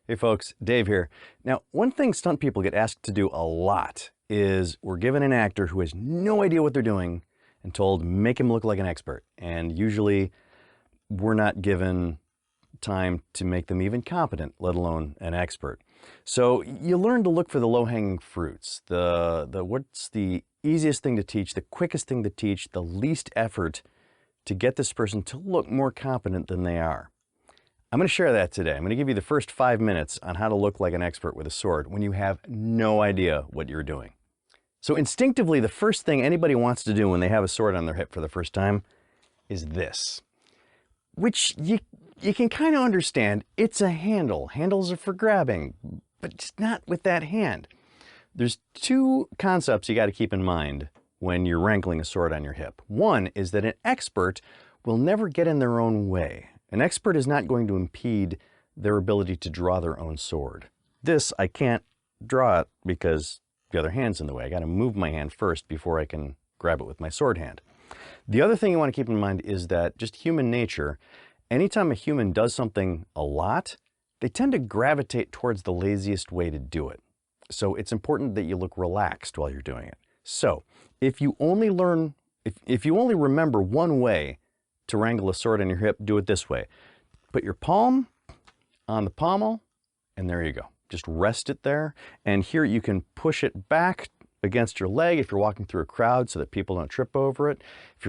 Hey folks, Dave here. Now, one thing stunt people get asked to do a lot is we're given an actor who has no idea what they're doing and told make him look like an expert. And usually we're not given time to make them even competent, let alone an expert. So you learn to look for the low-hanging fruits, what's the easiest thing to teach, the quickest thing to teach, the least effort to get this person to look more competent than they are. I'm going to share that today. I'm going to give you the first 5 minutes on how to look like an expert with a sword when you have no idea what you're doing. So instinctively, the first thing anybody wants to do when they have a sword on their hip for the first time is this, which you can kind of understand. It's a handle. Handles are for grabbing, but just not with that hand. There's two concepts you got to keep in mind when you're wrangling a sword on your hip. One is that an expert will never get in their own way. An expert is not going to impede their ability to draw their own sword. This, I can't draw it because the other hand's in the way. I got to move my hand first before I can grab it with my sword hand. The other thing you want to keep in mind is that just human nature, anytime a human does something a lot, they tend to gravitate towards the laziest way to do it. So it's important that you look relaxed while you're doing it. So if you only remember one way to wrangle a sword on your hip, do it this way. Put your palm on the pommel, and there you go. Just rest it there. And here you can push it back against your leg if you're walking through a crowd so that people don't trip over it. If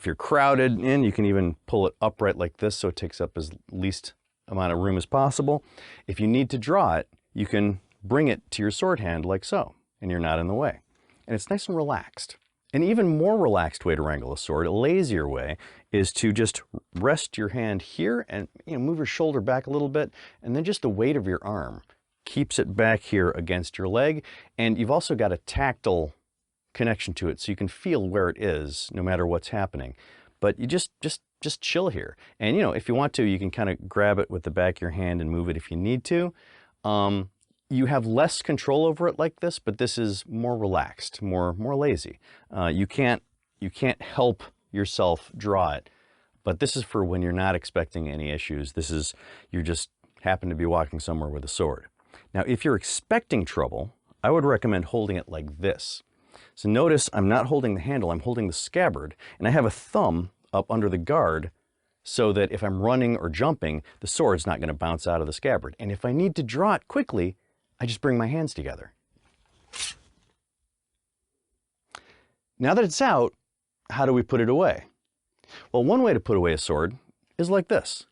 you're crowded in, you can even pull it upright like this so it takes up as least amount of room as possible. If you need to draw it, you can bring it to your sword hand like so, and you're not in the way. And it's nice and relaxed. An even more relaxed way to wrangle a sword, a lazier way, is to just rest your hand here and move your shoulder back a little bit, and then just the weight of your arm keeps it back here against your leg. And you've also got a tactile connection to it, so you can feel where it is no matter what's happening. But you just chill here. And if you want to, you can kind of grab it with the back of your hand and move it if you need to. You have less control over it like this, but this is more relaxed, more lazy. You can't help yourself draw it, but this is for when you're not expecting any issues. You just happen to be walking somewhere with a sword. Now, if you're expecting trouble, I would recommend holding it like this. So notice I'm not holding the handle, I'm holding the scabbard, and I have a thumb up under the guard so that if I'm running or jumping, the sword's not going to bounce out of the scabbard. And if I need to draw it quickly, I just bring my hands together. Now that it's out, how do we put it away? Well, one way to put away a sword is like this.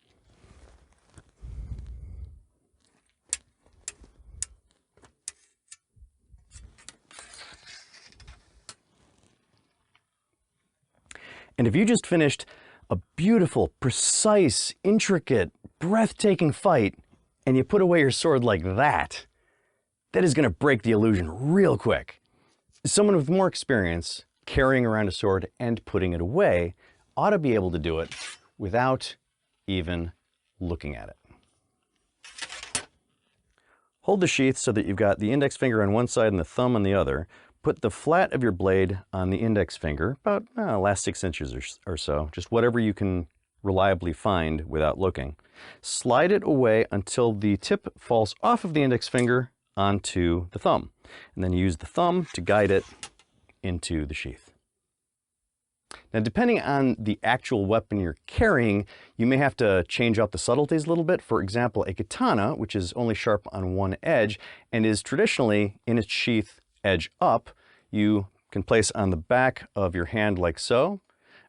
And if you just finished a beautiful, precise, intricate, breathtaking fight, and you put away your sword like that, that is going to break the illusion real quick. Someone with more experience carrying around a sword and putting it away ought to be able to do it without even looking at it. Hold the sheath so that you've got the index finger on one side and the thumb on the other. Put the flat of your blade on the index finger, about last 6 inches or so, just whatever you can reliably find without looking. Slide it away until the tip falls off of the index finger onto the thumb, and then use the thumb to guide it into the sheath. Now, depending on the actual weapon you're carrying, you may have to change out the subtleties a little bit. For example, a katana, which is only sharp on one edge and is traditionally in its sheath edge up, you can place on the back of your hand like so,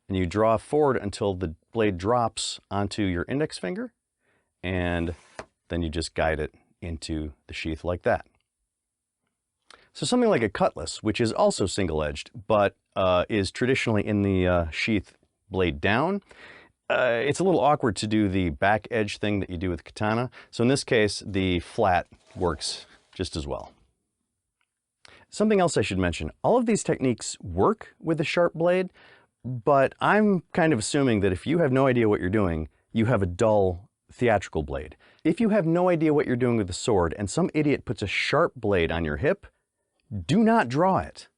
and you draw forward until the blade drops onto your index finger, and then you just guide it into the sheath like that. So something like a cutlass, which is also single-edged, but is traditionally in the sheath blade down, it's a little awkward to do the back edge thing that you do with katana. So in this case, the flat works just as well. Something else I should mention, all of these techniques work with a sharp blade, but I'm kind of assuming that if you have no idea what you're doing, you have a dull theatrical blade. If you have no idea what you're doing with the sword and some idiot puts a sharp blade on your hip, do not draw it.